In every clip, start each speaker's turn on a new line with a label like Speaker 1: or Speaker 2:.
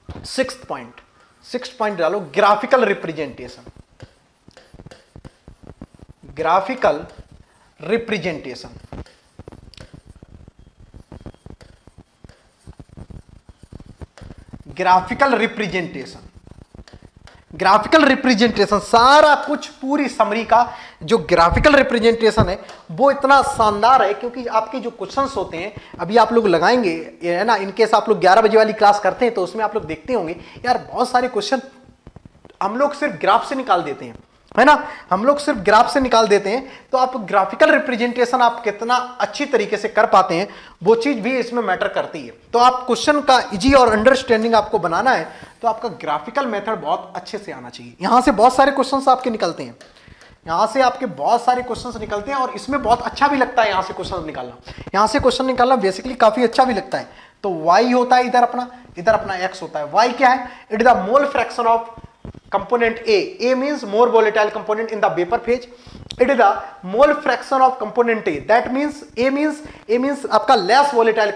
Speaker 1: Sixth point डालो, graphical representation. Graphical representation, graphical representation, graphical representation सारा कुछ पूरी समरी का जो ग्राफिकल रिप्रेजेंटेशन है वो इतना शानदार है, क्योंकि आपके जो क्वेश्चंस होते हैं अभी आप लोग लगाएंगे, है ना, इनकेस आप लोग 11 बजे वाली क्लास करते हैं तो उसमें आप लोग देखते होंगे यार बहुत सारे क्वेश्चन हम लोग सिर्फ ग्राफ से निकाल देते हैं, है ना, हम लोग सिर्फ ग्राफ से निकाल देते हैं। तो आप ग्राफिकल रिप्रेजेंटेशन आप कितना अच्छी तरीके से कर पाते हैं वो चीज भी इसमें मैटर करती है। तो आप क्वेश्चन का इजी और अंडरस्टैंडिंग आपको बनाना है तो आपका ग्राफिकल मेथड बहुत अच्छे से आना चाहिए। यहां से बहुत सारे क्वेश्चंस आपके निकलते हैं, यहां से आपके बहुत सारे क्वेश्चंस निकलते हैं और इसमें बहुत अच्छा भी लगता है यहां से क्वेश्चन निकालना। यहां से क्वेश्चन निकालना बेसिकली काफी अच्छा भी लगता है। तो y होता है इधर अपना x होता है। y क्या है? It is the mole fraction of component A means more volatile component in the vapor phase. It is the mole fraction of component A. That means A means आपका less volatile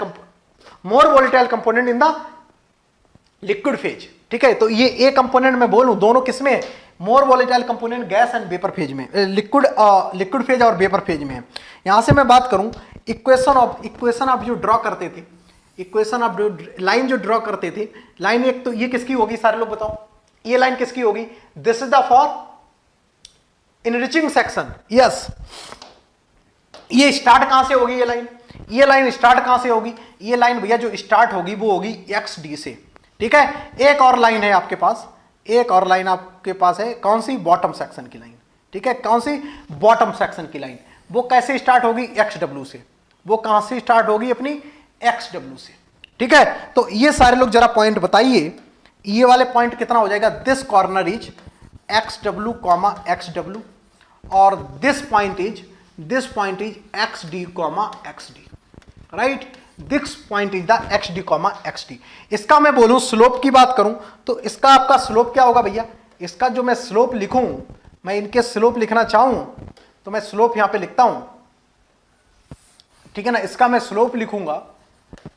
Speaker 1: more volatile component in the liquid phase. ठीक है, तो ये A component में बोलूं दोनों किसमें है? more volatile component gas and vapour phase में, लिक्विड फेज और वेपर फेज में है। यहां से मैं बात करूं इक्वेशन ऑफ जो ड्रॉ करते थे, इक्वेशन ऑफ लाइन जो ड्रॉ करते थे, लाइन एक तो ये किसकी होगी सारे लोग बताओ, ये लाइन किसकी होगी? This is the for enriching section. Yes, ये स्टार्ट कहां से होगी? ये लाइन स्टार्ट कहां से होगी? ये लाइन भैया जो स्टार्ट होगी वो होगी एक्स डी से। ठीक है, एक और लाइन है आपके पास, एक और लाइन आपके पास है, कौन सी? बॉटम सेक्शन की लाइन। ठीक है, कौन सी? बॉटम सेक्शन की लाइन। वो कैसे स्टार्ट होगी? एक्स डब्ल्यू से। वो कहां से स्टार्ट होगी? अपनी एक्स डब्ल्यू से। ठीक है, तो ये सारे लोग जरा पॉइंट बताइए, ये वाले पॉइंट कितना हो जाएगा? This corner is X W comma X W और this point is X D comma X D, right? This point is the X D comma X D. इसका मैं बोलूं स्लोप की बात करूं तो इसका आपका स्लोप क्या होगा भैया? इसका जो मैं स्लोप लिखूं, मैं इनके स्लोप लिखना चाहूं तो मैं स्लोप यहां पे लिखता हूं, ठीक है ना। इसका मैं स्लोप लिखूंगा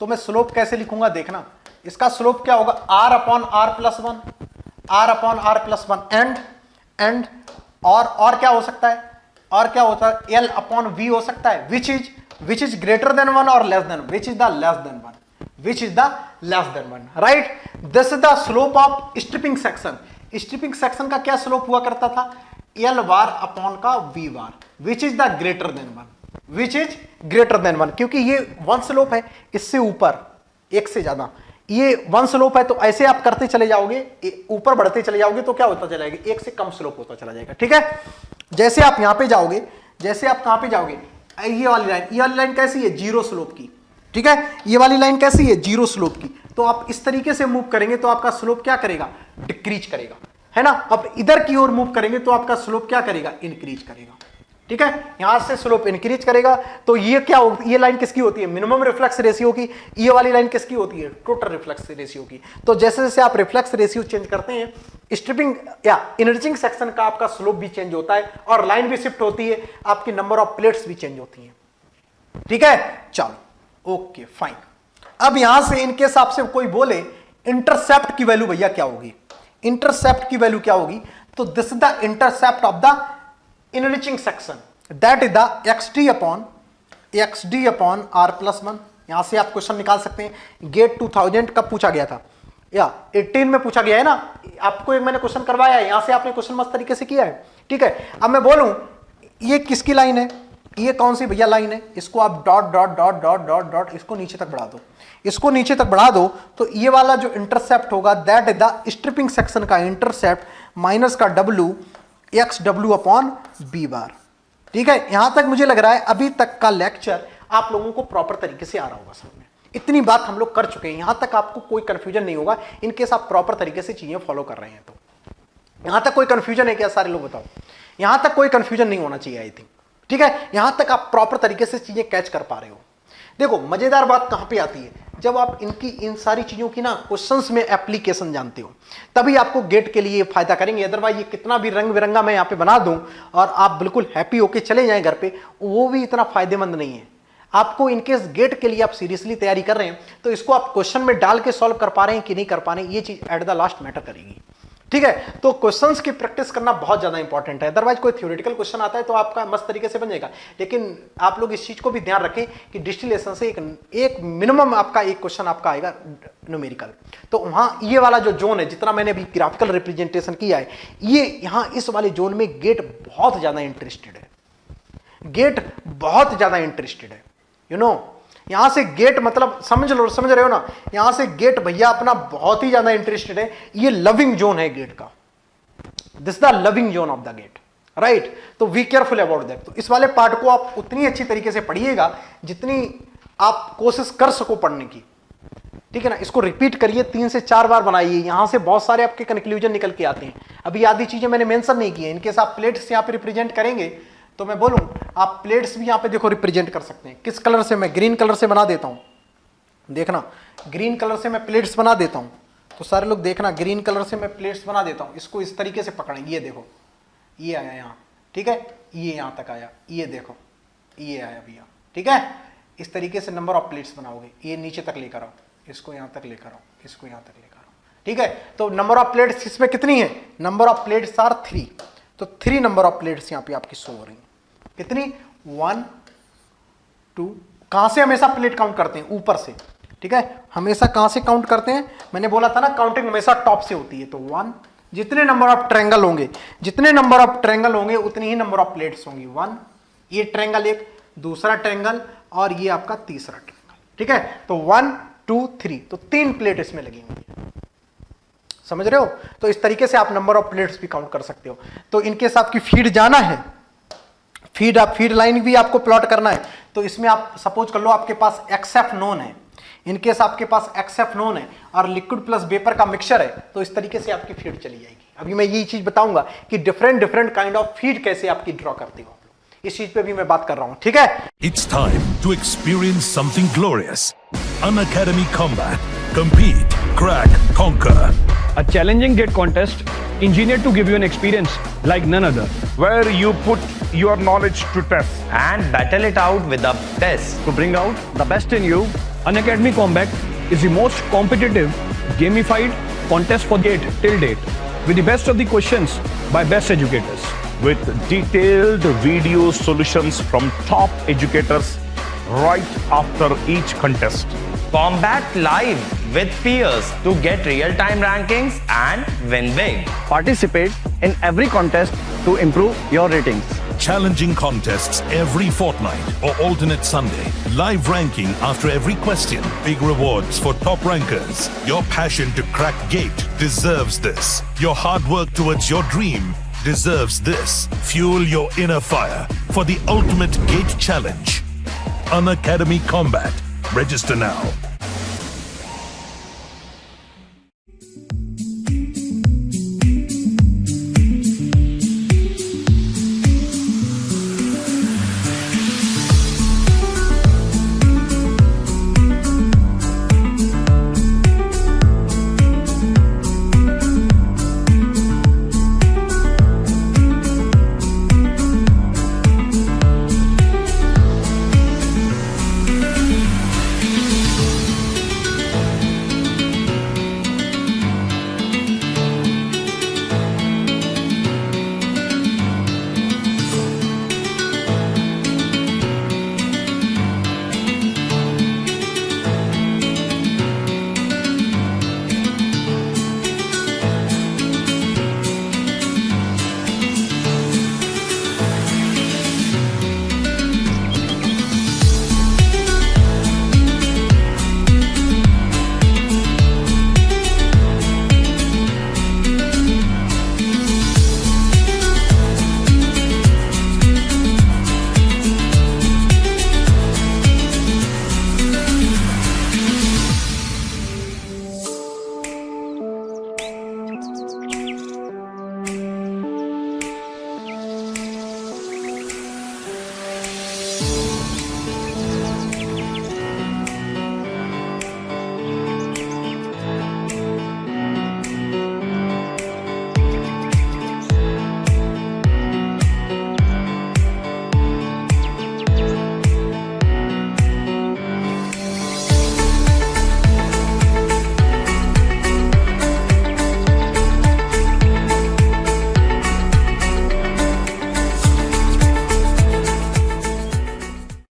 Speaker 1: तो मैं स्लोप कैसे लिखूंगा देखना, इसका स्लोप क्या होगा? r upon R plus one and और क्या हो सकता है? और क्या होता है? l अपॉन v हो सकता है, which is greater than one और less than, which is the less than one, right? This is the slope of stripping section. Stripping section का क्या स्लोप हुआ करता था? l बार अपॉन का v bar, which is the greater than one, क्योंकि ये one slope है, इससे ऊपर एक से ज्यादा ये वन स्लोप है, तो ऐसे आप करते चले जाओगे, ऊपर बढ़ते चले जाओगे तो क्या होता चला जाएगा? एक से कम स्लोप होता चला जाएगा। ठीक है, जैसे आप यहां पे जाओगे, जैसे आप कहां पे जाओगे? ये वाली लाइन कैसी है? जीरो स्लोप की। ठीक है, ये वाली लाइन कैसी है? जीरो स्लोप की। तो आप इस तरीके से मूव करेंगे तो आपका स्लोप क्या करेगा? डिक्रीज करेगा, है ना। अब इधर की ओर मूव करेंगे तो आपका स्लोप क्या करेगा? इंक्रीज करेगा। ठीक है, यहां से स्लोप इंक्रीज करेगा। तो ये क्या होती है? ये लाइन किसकी होती है? मिनिमम रिफ्लेक्स रेशियो की। ये वाली लाइन किसकी होती है? टोटल रिफ्लेक्स रेशियो की। तो जैसे जैसे आप रिफ्लेक्स रेशियो चेंज करते हैं, स्ट्रिपिंग या इनरिचिंग सेक्शन का आपका स्लोप भी चेंज होता है और लाइन भी शिफ्ट होती है, आपकी नंबर ऑफ प्लेट्स भी चेंज होती हैं। ठीक है, चलो ओके फाइन। अब यहां से इनके हिसाब से कोई बोले इंटरसेप्ट की वैल्यू भैया क्या होगी? इंटरसेप्ट की वैल्यू क्या होगी? तो this is the intercept of the enriching section, that is the xd upon r plus one. यहां से आप क्वेश्चन निकाल सकते हैं। गेट 2000 कब पूछा गया था? या 18 में पूछा गया है ना। आपको एक मैंने क्वेश्चन करवाया है, यहां से आपने क्वेश्चन मस्त तरीके से किया है। ठीक है, अब मैं बोलूं ये किसकी लाइन है? ये कौन सी भैया लाइन है? इसको आप dot dot dot dot dot dot इसको नीचे तक बढ़ा दो, इसको नीचे तक बढ़ा दो, तो ये वाला जो इंटरसेप्ट होगा that is the stripping section का इंटरसेप्ट माइनस का w X W upon B bar. ठीक है, यहां तक मुझे लग रहा है अभी तक का लेक्चर आप लोगों को प्रॉपर तरीके से आ रहा होगा समझ में। इतनी बात हम लोग कर चुके हैं, यहां तक आपको कोई कंफ्यूजन नहीं होगा इनकेस आप प्रॉपर तरीके से चीजें फॉलो कर रहे हैं। तो यहां तक कोई कंफ्यूजन है क्या सारे लोग बताओ? यहां तक कोई कंफ्यूजन नहीं होना चाहिए आई थिंक। ठीक है, यहां तक आप प्रॉपर तरीके से चीजें कैच कर पा रहे हो। देखो मजेदार बात कहां पे आती है, जब आप इनकी इन सारी चीजों की ना क्वेश्चंस में एप्लीकेशन जानते हो तभी आपको गेट के लिए फायदा करेंगे। अदरवाइज ये कितना भी रंग बिरंगा मैं यहाँ पे बना दूं और आप बिल्कुल हैप्पी होके चले जाएं घर पे, वो भी इतना फायदेमंद नहीं है। आपको इनकेस गेट के लिए आप सीरियसली तैयारी कर रहे हैं तो इसको आप क्वेश्चन में डाल के सॉल्व कर पा रहे हैं कि नहीं कर पा रहे हैं, ये चीज एट द लास्ट मैटर करेगी। ठीक है, तो क्वेश्चंस की प्रैक्टिस करना बहुत ज्यादा इंपॉर्टेंट है। अदरवाइज कोई थ्योरेटिकल क्वेश्चन आता है तो आपका मस्त तरीके से बन जाएगा, लेकिन आप लोग इस चीज को भी ध्यान रखें कि डिस्टिलेशन से एक मिनिमम आपका एक क्वेश्चन आपका आएगा न्यूमेरिकल। तो वहां ये वाला जो जोन है, जितना मैंने अभी ग्राफिकल रिप्रेजेंटेशन किया है, ये यहां इस वाले जोन में गेट बहुत ज्यादा इंटरेस्टेड है, गेट बहुत ज्यादा इंटरेस्टेड है। यू नो, यहां से गेट मतलब समझ रहे हो ना, यहां से गेट भैया अपना बहुत ही ज्यादा इंटरेस्टेड है। ये लविंग जोन है गेट का, this the loving zone of the gate, right. तो वी केयरफुल अबाउट दैट। तो इस वाले पार्ट को आप उतनी अच्छी तरीके से पढ़िएगा जितनी आप कोशिश कर सको पढ़ने की, ठीक है ना। इसको रिपीट करिए, 3 से 4 बार बनाइए, यहां से बहुत सारे आपके कंक्लूजन निकल के आते हैं। अभी आधी चीजें मैंने मेंशन नहीं की है, इनकेस आप प्लेट्स यहां पे रिप्रेजेंट करेंगे तो मैं बोलूं आप प्लेट्स भी यहां पे देखो रिप्रेजेंट कर सकते हैं। किस कलर से? मैं ग्रीन कलर से बना देता हूं, देखना ग्रीन कलर से मैं प्लेट्स बना देता हूं। तो सारे लोग देखना, ग्रीन कलर से मैं प्लेट्स बना देता हूं। इसको इस तरीके से पकड़ें, ये देखो ये आया यहां, ठीक है, ये यहां तक आया, ये देखो ये आया भैया, ठीक है। इस तरीके से नंबर ऑफ प्लेट्स बनाओगे, ये नीचे तक लेकर आओ, इसको यहां तक लेकर आओ, इसको यहां तक लेकर आओ, ठीक है। तो नंबर ऑफ प्लेट्स इसमें कितनी है? Number of plates are 3। तो 3 नंबर ऑफ प्लेट्स यहां पे आपकी शो हो रही हैं। कितनी? 1 2। कहां से हमेशा प्लेट काउंट करते हैं? ऊपर से, ठीक है। हमेशा कहां से काउंट करते हैं? मैंने बोला था ना, काउंटिंग हमेशा टॉप से होती है। तो 1, जितने नंबर ऑफ ट्रायंगल होंगे, जितने नंबर ऑफ ट्रायंगल होंगे उतनी ही नंबर ऑफ प्लेट्स होंगी। 1, ये ट्रायंगल एक, दूसरा ट्रायंगल और ये आपका तीसरा ट्रायंगल, ठीक है। तो 1 2 3, तो 3 प्लेट इसमें लगी हुई है, समझ रहे हो। तो इस तरीके से आप नंबर ऑफ प्लेट्स भी काउंट कर सकते हो। तो इनकेस आपकी फीड जाना है, फीड लाइन भी आपको प्लॉट करना है, तो इसमें आप सपोज कर लो आपके पास एक्सएफ नोन है, इनकेस आपके पास एक्सएफ नोन है और लिक्विड प्लस वेपर का मिक्सचर है, तो इस तरीके से आपकी फीड चली जाएगी। अभी मैं यही चीज बताऊंगा कि डिफरेंट काइंड ऑफ फीड कैसे आपकी ड्रॉ करते हो, इस चीज पे भी मैं बात कर रहा हूं, ठीक है।
Speaker 2: It's time to experience something glorious. Unacademy Combat. Compete, crack, conquer.
Speaker 3: A challenging gate contest engineered to give you an experience like none other.
Speaker 4: where you put your knowledge to test.
Speaker 5: and battle it out with the best.
Speaker 3: To bring out the best in you, Unacademy Combat is the most competitive, gamified contest for gate till date, with the best of the questions by best educators.
Speaker 4: With detailed video solutions from top educators right after each contest.
Speaker 5: Combat live with peers to get real-time rankings and win big.
Speaker 3: Participate in every contest to improve your ratings.
Speaker 2: Challenging contests every fortnight or alternate Sunday. Live ranking after every question. Big rewards for top rankers. Your passion to crack gate deserves this. Your hard work towards your dream deserves this. Fuel your inner fire for the ultimate gate challenge. Unacademy Combat. Register now.